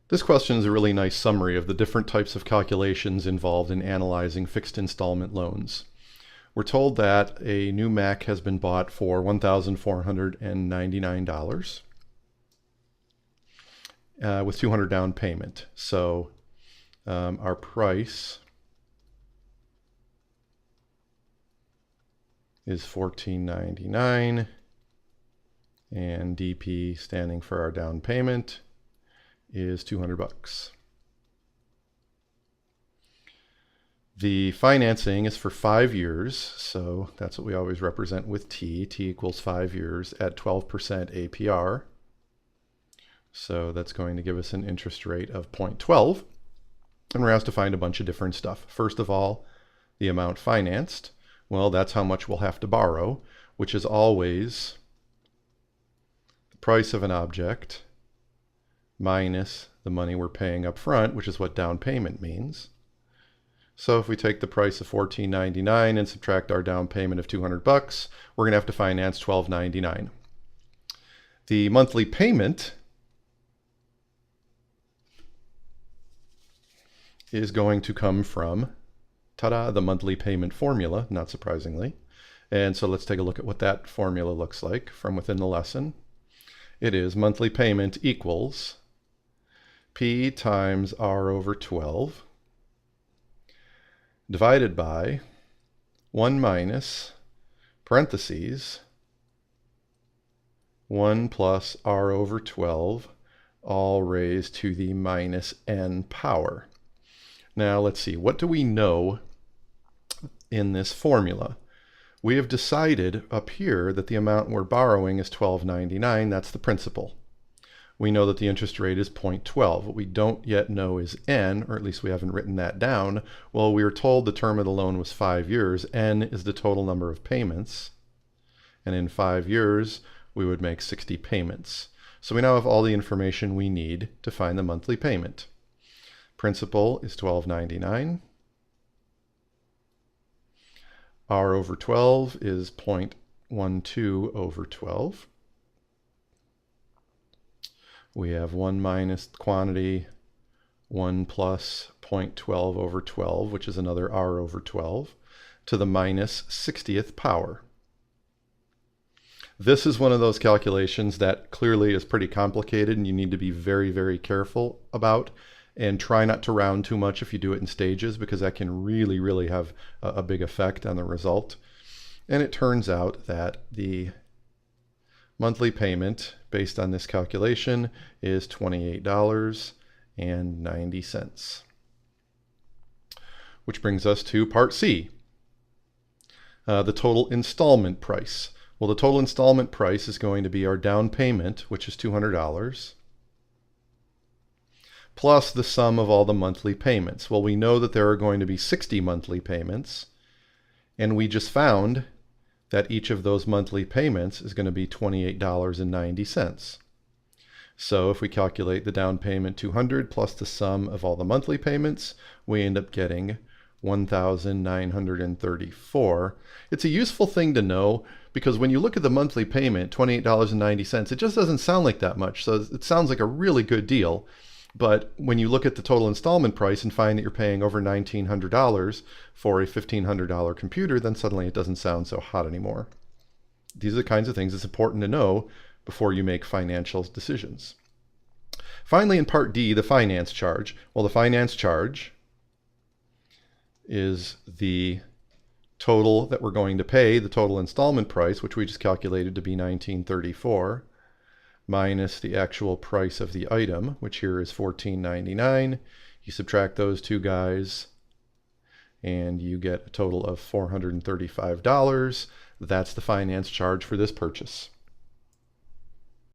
This question is a really nice summary of the different types of calculations involved in analyzing fixed installment loans. We're told that a new Mac has been bought for $1,499 with $200 down payment. So our price is $1,499, and DP, standing for our down payment, is $200. The financing is for 5 years, so that's what we always represent with T. T equals 5 years at 12% APR. So that's going to give us an interest rate of 0.12. And we're asked to find a bunch of different stuff. First of all, the amount financed. Well, that's how much we'll have to borrow, which is always the price of an object minus the money we're paying up front, which is what down payment means. So if we take the price of $1,499 and subtract our down payment of $200, we're going to have to finance $1,299. The monthly payment is going to come from, ta-da, the monthly payment formula, not surprisingly. And so let's take a look at what that formula looks like from within the lesson. It is monthly payment equals P times R over 12 divided by 1 minus parentheses 1 plus R over 12, all raised to the minus n power. Now let's see, what do we know in this formula? We have decided up here that the amount we're borrowing is $1,299. That's the principal. We know that the interest rate is 0.12. What we don't yet know is n, or at least we haven't written that down. Well, we were told the term of the loan was 5 years. N is the total number of payments. And in 5 years, we would make 60 payments. So we now have all the information we need to find the monthly payment. Principal is $1,299. R over 12 is 0.12 over 12. We have 1 minus quantity, 1 plus 0.12 over 12, which is another R over 12, to the minus 60th power. This is one of those calculations that clearly is pretty complicated and you need to be very, very careful about. And try not to round too much if you do it in stages, because that can really, really have a big effect on the result. And it turns out that the monthly payment based on this calculation is $28.90. Which brings us to part C, the total installment price. Well, the total installment price is going to be our down payment, which is $200. Plus the sum of all the monthly payments. Well, we know that there are going to be 60 monthly payments, and we just found that each of those monthly payments is going to be $28.90. So if we calculate the down payment $200 plus the sum of all the monthly payments, we end up getting $1,934. It's a useful thing to know because when you look at the monthly payment, $28.90, it just doesn't sound like that much. So it sounds like a really good deal. But when you look at the total installment price and find that you're paying over $1,900 for a $1,500 computer, then suddenly it doesn't sound so hot anymore. These are the kinds of things it's important to know before you make financial decisions. Finally, in part D, the finance charge. Well, the finance charge is the total that we're going to pay, the total installment price, which we just calculated to be $1,934. Minus the actual price of the item, which here is $14.99. You subtract those two guys, and you get a total of $435. That's the finance charge for this purchase.